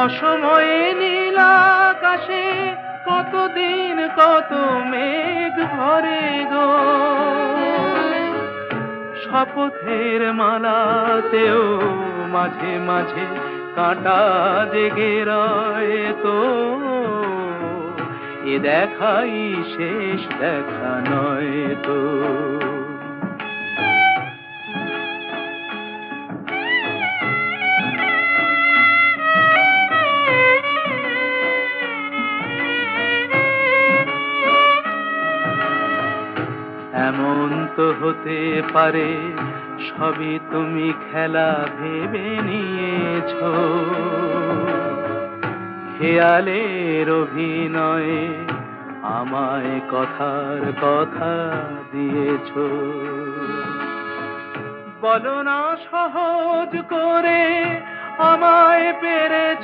অসময়ে নীল আকাশে কতদিন কত মেঘ ভরে গো, শপথের মালাতেও মাঝে মাঝে কাঁটা জেগে রয় তো, এ দেখাই শেষ দেখা নয় তো। এমন তো হতে পারে সবই তুমি খেলা ভেবে নিয়েছো, খেয়ালের অভিনয়ে আমায় কথার কথা দিয়েছো। বলো না সহজ করে আমায় পেরেছো